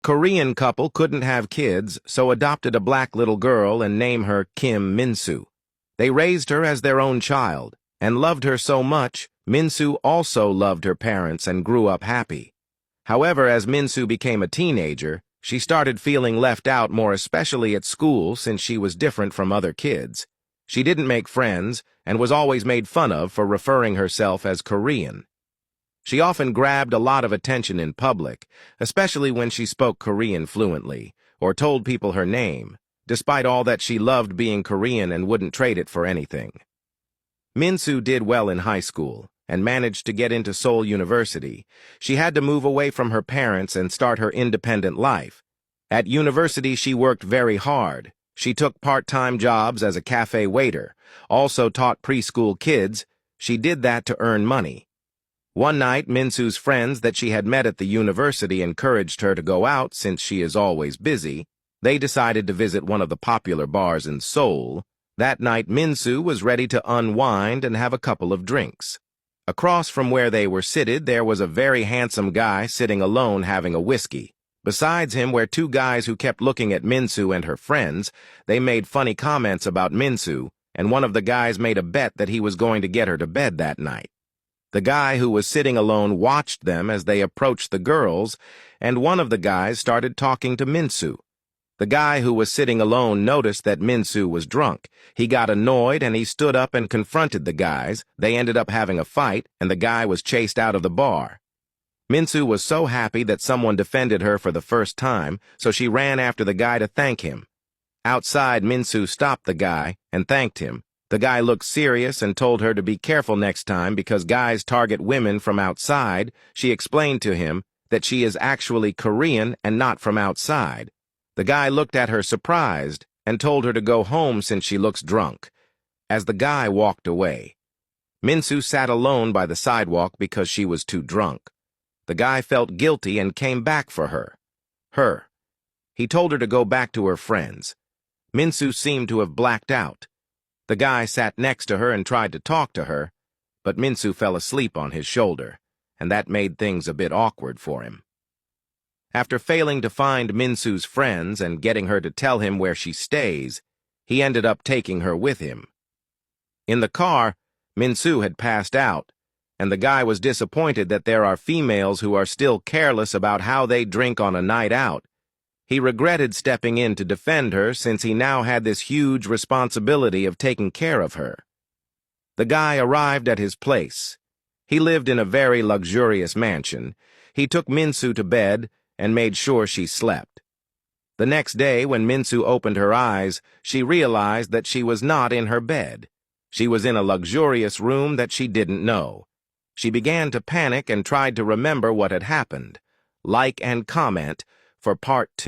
Korean couple couldn't have kids, so adopted a black little girl and named her Kim Min-soo. They raised her as their own child, and loved her so much, Min-soo also loved her parents and grew up happy. However, as Min-soo became a teenager, she started feeling left out, more especially at school, since she was different from other kids. She didn't make friends and was always made fun of for referring herself as Korean. She often grabbed a lot of attention in public, especially when she spoke Korean fluently, or told people her name, despite all that she loved being Korean and wouldn't trade it for anything. Min-soo did well in high school and managed to get into Seoul University. She had to move away from her parents and start her independent life. At university, she worked very hard. She took part-time jobs as a cafe waiter, also taught preschool kids. She did that to earn money. One night, Min-soo's friends that she had met at the university encouraged her to go out since she is always busy. They decided to visit one of the popular bars in Seoul. That night, Min-soo was ready to unwind and have a couple of drinks. Across from where they were seated, there was a very handsome guy sitting alone having a whiskey. Besides him were two guys who kept looking at Min-soo and her friends. They made funny comments about Min-soo, and one of the guys made a bet that he was going to get her to bed that night. The guy who was sitting alone watched them as they approached the girls, and one of the guys started talking to Min-soo. The guy who was sitting alone noticed that Min-soo was drunk. He got annoyed and he stood up and confronted the guys. They ended up having a fight, and the guy was chased out of the bar. Min-soo was so happy that someone defended her for the first time, so she ran after the guy to thank him. Outside, Min-soo stopped the guy and thanked him. The guy looked serious and told her to be careful next time because guys target women from outside. She explained to him that she is actually Korean and not from outside. The guy looked at her surprised and told her to go home since she looks drunk. As the guy walked away, Min-soo sat alone by the sidewalk because she was too drunk. The guy felt guilty and came back for her. He told her to go back to her friends. Min-soo seemed to have blacked out. The guy sat next to her and tried to talk to her, but Min-soo fell asleep on his shoulder, and that made things a bit awkward for him. After failing to find Min-soo's friends and getting her to tell him where she stays, he ended up taking her with him. In the car, Min-soo had passed out, and the guy was disappointed that there are females who are still careless about how they drink on a night out. He regretted stepping in to defend her since he now had this huge responsibility of taking care of her. The guy arrived at his place. He lived in a very luxurious mansion. He took Min-soo to bed and made sure she slept. The next day, when Min-soo opened her eyes, she realized that she was not in her bed. She was in a luxurious room that she didn't know. She began to panic and tried to remember what had happened. Like and comment for Part 2.